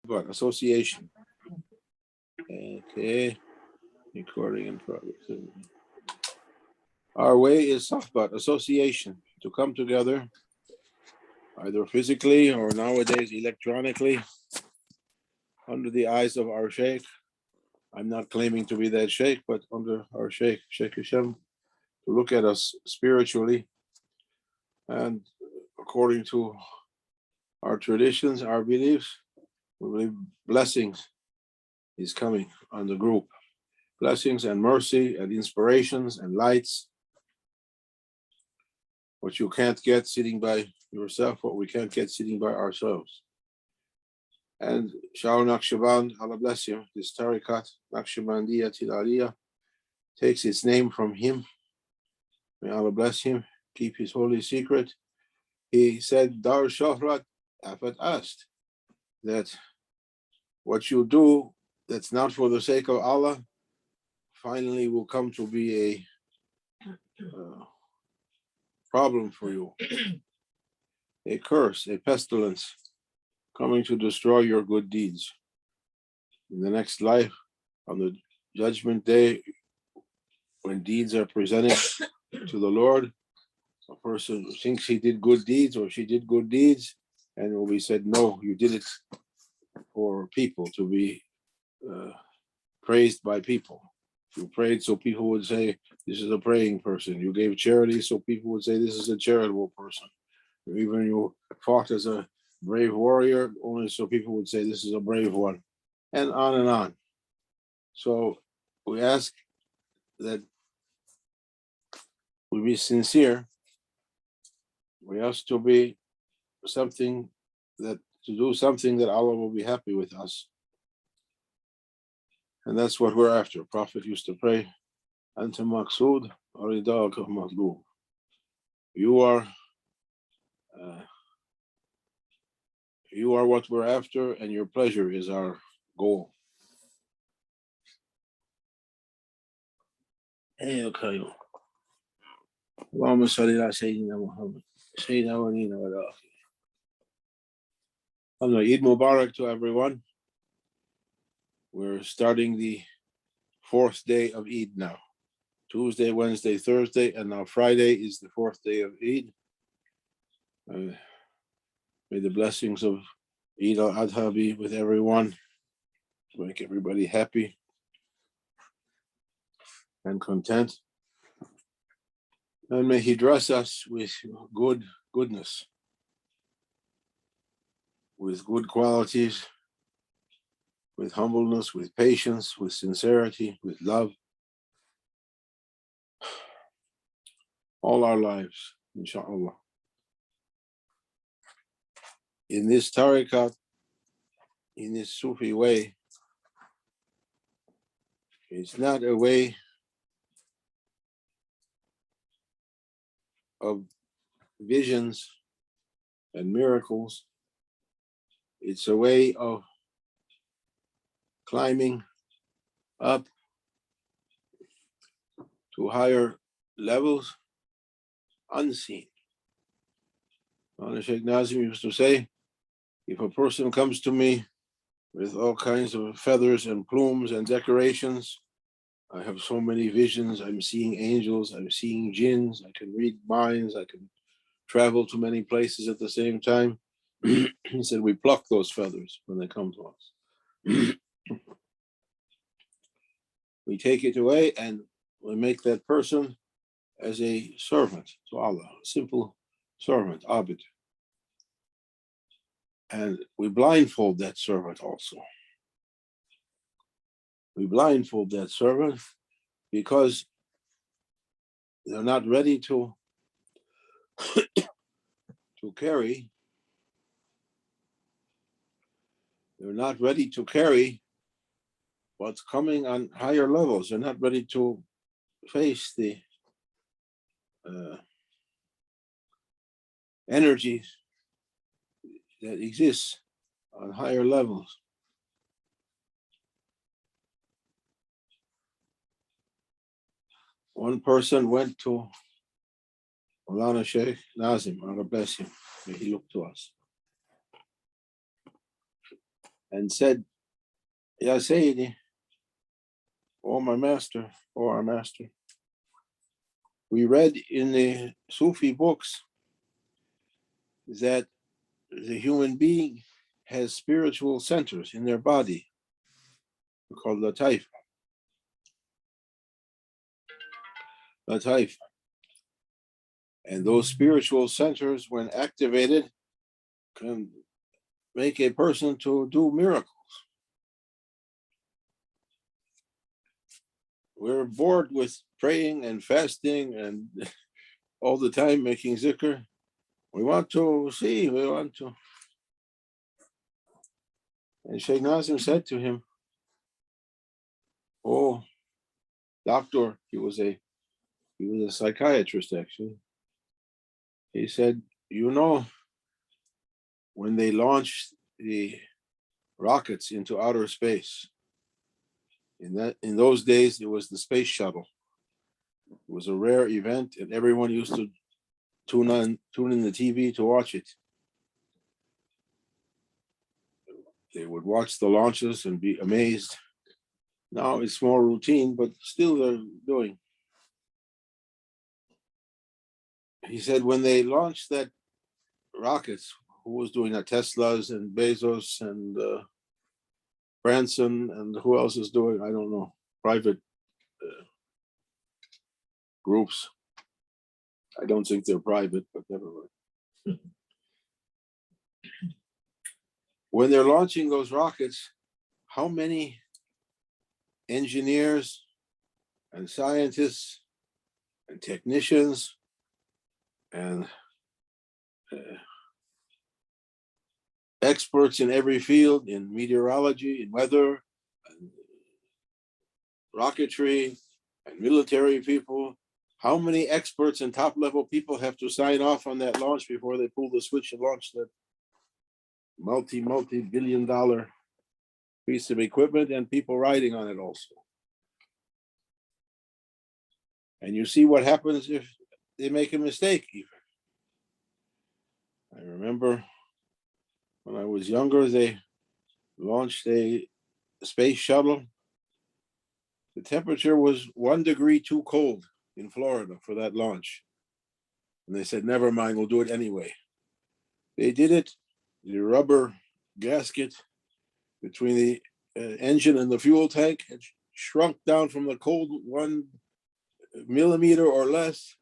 But association. Okay. Recording in progress. Our way is sohbat, association, to come together, either physically or nowadays electronically, under the eyes of our Shaykh. I'm not claiming to be that Shaykh, but under our Shaykh, Shaykh Hashem, to look at us spiritually. And according to our traditions, our beliefs, we believe blessings is coming on the group. Blessings and mercy and inspirations and lights. What you can't get sitting by yourself, what we can't get sitting by ourselves. And Shah Naqshband, Allah bless him, this tariqat, Naqshbandiya Tilaliya, takes its name from him. May Allah bless him, keep his holy secret. He said, Dar Shahrat Afat asked that what you do that's not for the sake of Allah finally will come to be a problem for you, a curse, a pestilence coming to destroy your good deeds. In the next life, on the judgment day, when deeds are presented to the Lord, a person thinks he did good deeds or she did good deeds, and it will be said, no, you did it for people to be praised by people. You prayed so people would say, this is a praying person. You gave charity so people would say, this is a charitable person. Even you fought as a brave warrior, only so people would say, this is a brave one. And on and on. So we ask that we be sincere. We ask to be something that, to do something that Allah will be happy with us. And that's what we're after. Prophet used to pray, Anta maqsood, aridaka matlub. You are what we're after, and your pleasure is our goal. Okay. Allahumma salli ala Sayyidina Muhammad. Sayyidina wa nina wa ala akhir. Eid Mubarak to everyone. We're starting the 4th day of Eid now. Tuesday, Wednesday, Thursday, and now Friday is the 4th day of Eid. May the blessings of Eid al-Adha be with everyone, to make everybody happy and content. And may He dress us with goodness, with good qualities, with humbleness, with patience, with sincerity, with love, all our lives, inshallah. In this tariqat, in this Sufi way, it's not a way of visions and miracles. It's a way of climbing up to higher levels unseen. Sheikh Nazim used to say, if a person comes to me with all kinds of feathers and plumes and decorations, I have so many visions, I'm seeing angels, I'm seeing jinns, I can read minds, I can travel to many places at the same time. He said, we pluck those feathers when they come to us. We take it away and we make that person as a servant to Allah, a simple servant, abid. And we blindfold that servant also. We blindfold that servant because they're not ready to carry. They're not ready to carry what's coming on higher levels. They're not ready to face the energies that exist on higher levels. One person went to Maulana Shaykh Nazim, Allah bless him, may he look to us. and said, Ya Sayyidi, oh my master, oh our master, we read in the Sufi books that the human being has spiritual centers in their body called Lataif. Lataif. And those spiritual centers, when activated, can make a person to do miracles. We're bored with praying and fasting and all the time making zikr. We want to see, we want to. And Shaykh Nazim said to him, oh, doctor, he was a psychiatrist actually. He said, you know, when they launched the rockets into outer space, in those days, it was the space shuttle. It was a rare event, and everyone used to tune in the TV to watch it. They would watch the launches and be amazed. Now it's more routine, but still they're doing. He said when they launched that rockets, who was doing that? Teslas and Bezos and Branson and who else is doing? I don't know. Private groups. I don't think they're private, but never mind. When they're launching those rockets, how many engineers and scientists and technicians and experts in every field, in meteorology, in weather, and rocketry, and military people, how many experts and top-level people have to sign off on that launch before they pull the switch and launch that multi-billion-dollar piece of equipment and people riding on it also? And you see what happens if they make a mistake even. I remember when I was younger, they launched a space shuttle. The temperature was 1 degree too cold in Florida for that launch. And they said, never mind, we'll do it anyway. They did it. The rubber gasket between the engine and the fuel tank had shrunk down from the cold 1 millimeter or less,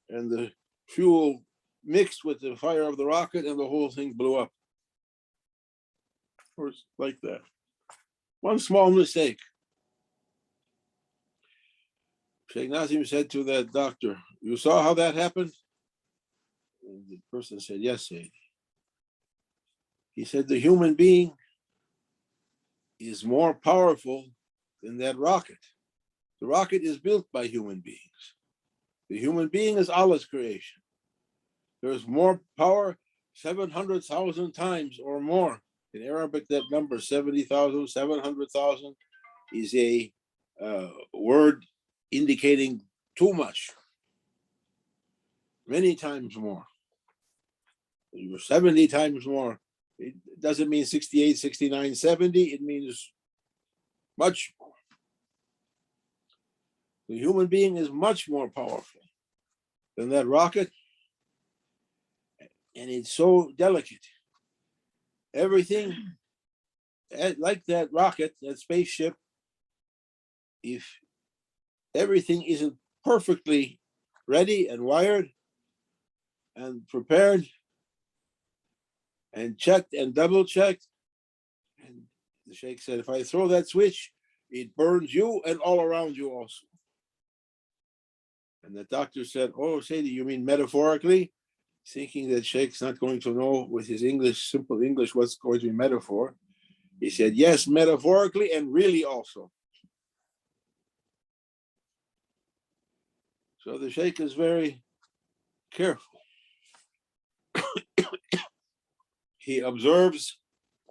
and the fuel mixed with the fire of the rocket and the whole thing blew up. Of course, like that. One small mistake. Shaykh Nazim said to that doctor, you saw how that happened? And the person said, yes, Sayyidi. He said, the human being is more powerful than that rocket. The rocket is built by human beings. The human being is Allah's creation. There's more power, 700,000 times or more. In Arabic, that number, 70,000, 700,000, is a word indicating too much. Many times more. 70 times more. It doesn't mean 68, 69, 70. It means much more. The human being is much more powerful than that rocket. And it's so delicate. Everything, like that rocket, that spaceship, if everything isn't perfectly ready and wired and prepared and checked and double checked, and the Sheikh said, if I throw that switch, it burns you and all around you also. And the doctor said, oh, Sayyidi, you mean metaphorically? Thinking that Sheikh's not going to know with his English, simple English, what's going to be metaphor. He said, yes, metaphorically and really also. So the Sheikh is very careful. He observes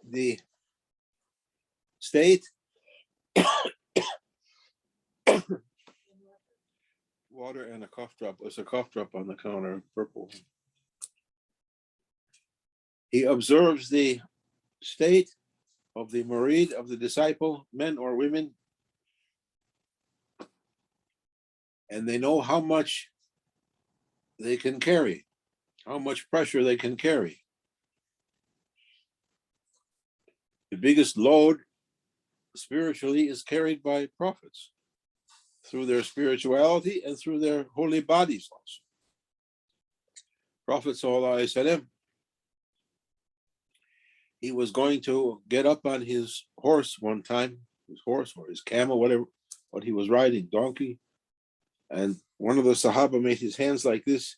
the state. Water and a cough drop. There's a cough drop on the counter, purple. He observes the state of the murid, of the disciple, men or women, and they know how much they can carry, how much pressure they can carry. The biggest load spiritually is carried by prophets through their spirituality and through their holy bodies also. Prophet Sallallahu Alaihi Wasallam, he was going to get up on his horse one time, his horse or his camel, whatever, what he was riding, donkey, and one of the Sahaba made his hands like this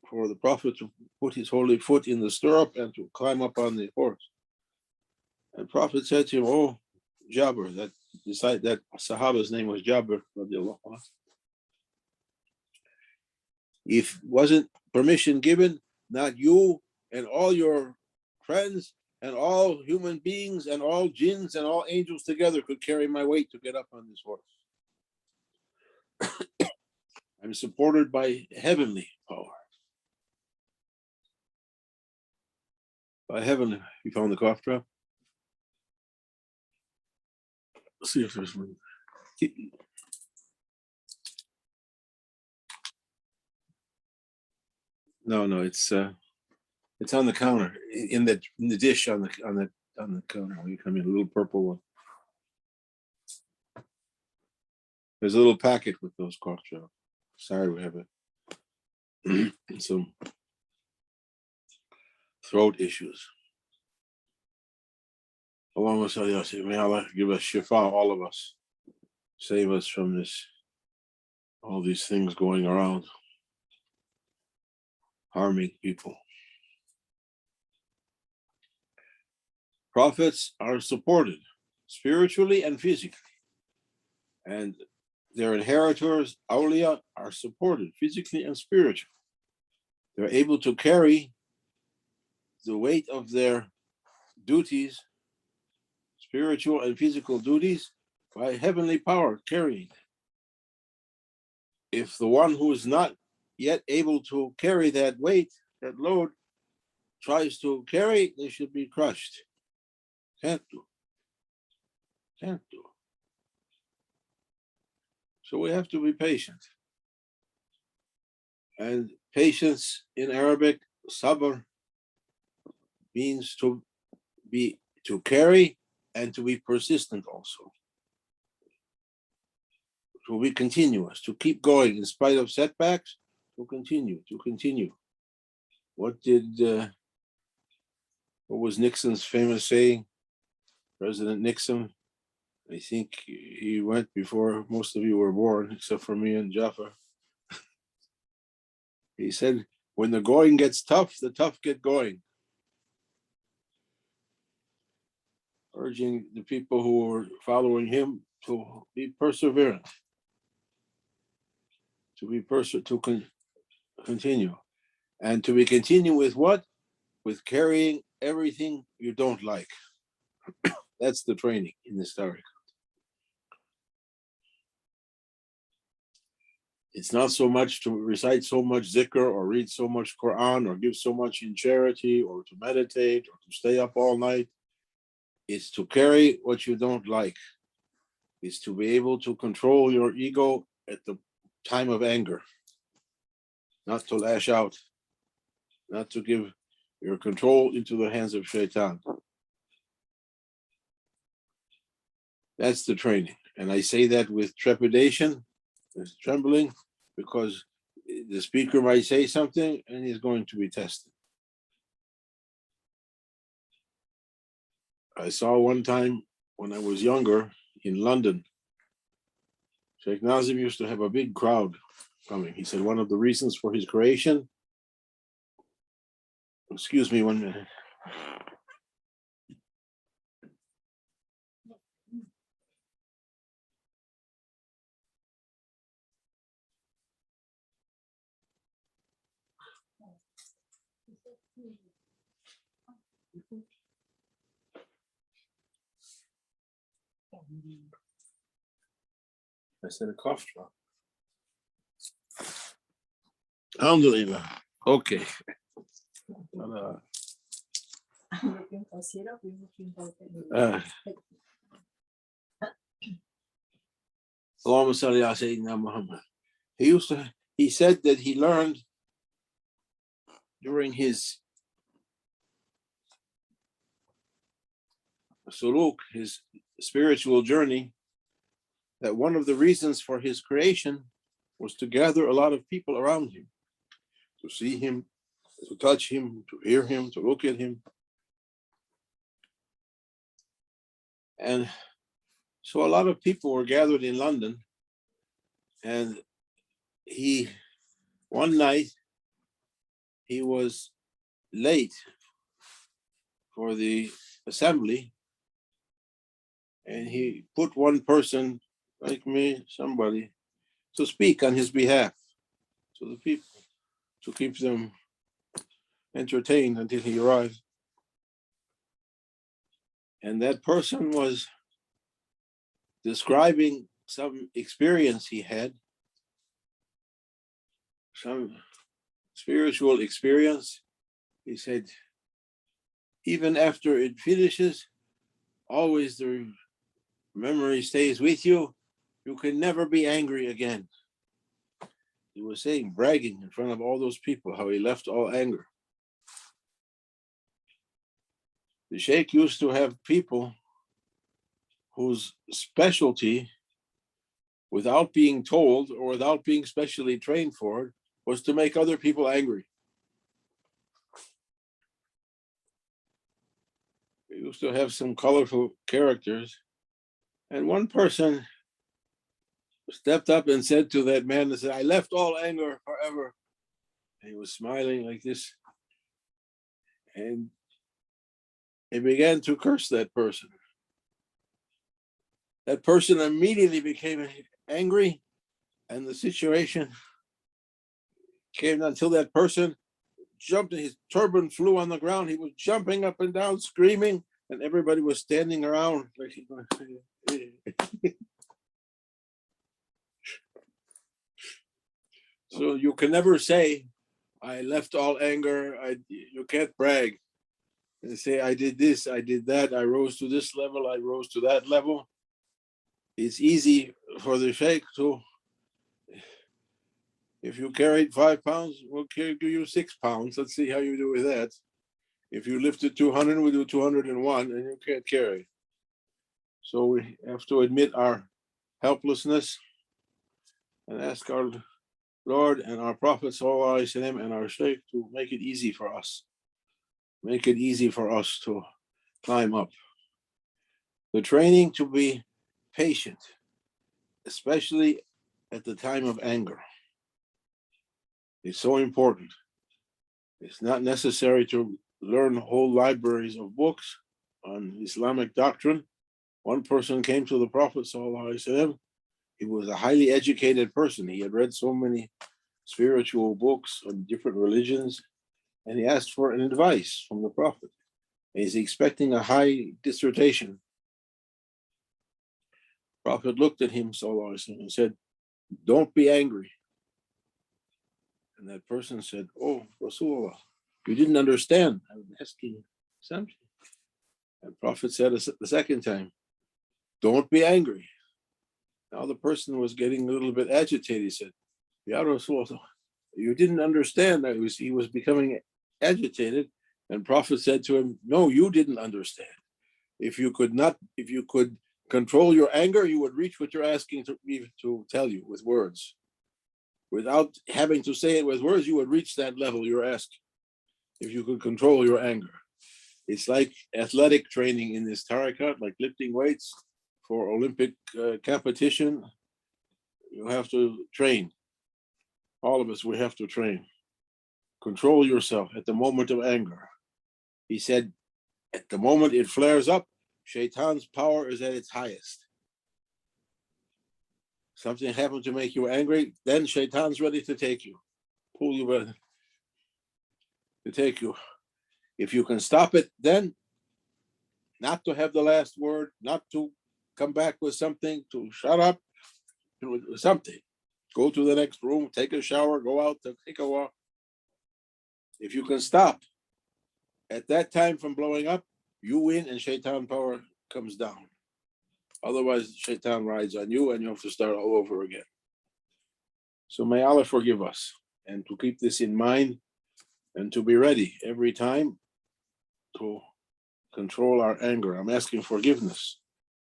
for the Prophet to put his holy foot in the stirrup and to climb up on the horse. And Prophet said to him, "Oh, Jabir," that Sahaba's name was Jabir, if wasn't permission given, not you and all your friends and all human beings and all jinns and all angels together could carry my weight to get up on this horse. I'm supported by heavenly power. By heaven, you found the cough drop? Let's see if there's one. No, it's on the counter in the dish on the counter when you come in, a little purple one. There's a little packet with those cough drops. Sorry, we have some throat issues. May Allah give us shifa, all of us. Save us from this, all these things going around, harming people. Prophets are supported spiritually and physically. And their inheritors, awliya, are supported physically and spiritually. They're able to carry the weight of their duties, spiritual and physical duties, by heavenly power carrying. If the one who is not yet able to carry that weight, that load, tries to carry, they should be crushed. Can't do. So we have to be patient. And patience in Arabic, sabr, means to carry and to be persistent also. To be continuous, to keep going in spite of setbacks, to continue. What was Nixon's famous saying? President Nixon, I think he went before most of you were born, except for me and Jaffa. He said, when the going gets tough, the tough get going. Urging the people who were following him to be perseverant, to continue. And to be continue with what? With carrying everything you don't like. That's the training in this tariq. It's not so much to recite so much zikr or read so much Quran or give so much in charity or to meditate or to stay up all night. It's to carry what you don't like. It's to be able to control your ego at the time of anger, not to lash out, not to give your control into the hands of shaitan. That's the training. And I say that with trepidation, with trembling, because the speaker might say something and he's going to be tested. I saw one time when I was younger in London, Sheikh Nazim used to have a big crowd coming. He said one of the reasons for his creation, excuse me 1 minute. I said a cough drop. Alhamdulillah. Okay. I'm looking for syrup. You're looking for Allahumma salli ala Sayyidina Muhammad. He said that he learned during his suluk, his spiritual journey, that one of the reasons for his creation was to gather a lot of people around him, to see him, to touch him, to hear him, to look at him. And so a lot of people were gathered in London, and one night, he was late for the assembly, and he put one person like me, somebody, to speak on his behalf to the people, to keep them entertained until he arrived. And that person was describing some experience he had, some spiritual experience. He said, even after it finishes, always the memory stays with you. You can never be angry again. He was saying, bragging in front of all those people, how he left all anger. The Shaykh used to have people whose specialty, without being told or without being specially trained for it, was to make other people angry. He used to have some colorful characters, and one person stepped up and said to that man, and said, I left all anger forever. And he was smiling like this, and he began to curse that person. That person immediately became angry, and the situation came until that person jumped, and his turban flew on the ground. He was jumping up and down, screaming, and everybody was standing around like, so you can never say, I left all anger. You can't brag and say, I did this, I did that, I rose to this level, I rose to that level. It's easy for the Shaykh to, if you carried 5 pounds, we'll give you 6 pounds. Let's see how you do with that. If you lifted 200, we'll do 201, and you can't carry. So we have to admit our helplessness and ask our Lord and our Prophet ﷺ and our Shaykh to make it easy for us. Make it easy for us to climb up. The training to be patient, especially at the time of anger, is so important. It's not necessary to learn whole libraries of books on Islamic doctrine. One person came to the Prophet ﷺ. He was a highly educated person. He had read so many spiritual books on different religions, and he asked for an advice from the Prophet. And he's expecting a high dissertation. The Prophet looked at him ﷺ and said, don't be angry. And that person said, oh, Rasulullah, you didn't understand. I was asking something. And the Prophet said the second time, don't be angry. Now the person was getting a little bit agitated. He said, Ya Rasulullah, you didn't understand. He was becoming agitated. And Prophet said to him, no, you didn't understand. If you could control your anger, you would reach what you're asking me to tell you with words. Without having to say it with words, you would reach that level you're asking. If you could control your anger. It's like athletic training in this tariqat, like lifting weights for Olympic competition. You have to train. All of us, we have to train. Control yourself at the moment of anger. He said, at the moment it flares up, Shaitan's power is at its highest. Something happened to make you angry, then Shaitan's ready to take you, pull you by, to take you. If you can stop it, then not to have the last word, not to come back with something, to shut up, something. Go to the next room, take a shower, go out to take a walk. If you can stop at that time from blowing up, you win and shaitan power comes down. Otherwise, shaitan rides on you and you have to start all over again. So may Allah forgive us, and to keep this in mind and to be ready every time to control our anger. I'm asking forgiveness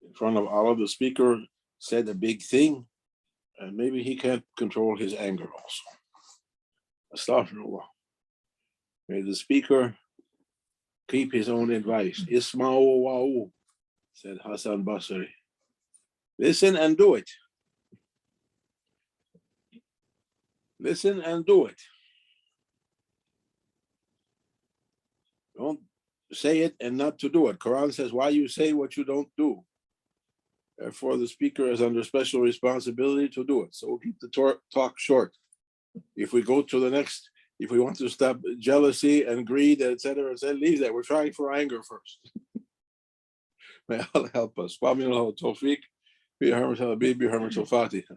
in front of Allah. The speaker said a big thing, and maybe he can't control his anger also. Astaghfirullah. May the speaker keep his own advice. Isma'u wa'u, said Hassan Basri. Listen and do it. Listen and do it. Don't say it and not to do it. Quran says, why you say what you don't do? Therefore, the speaker is under special responsibility to do it. So we'll keep the talk short. If we go to the next, if we want to stop jealousy and greed, etc., leave that. We're trying for anger first. May Allah help us. Wa min al-tawfiq, bi hurmatil Habib, bi hurmatil Fatiha.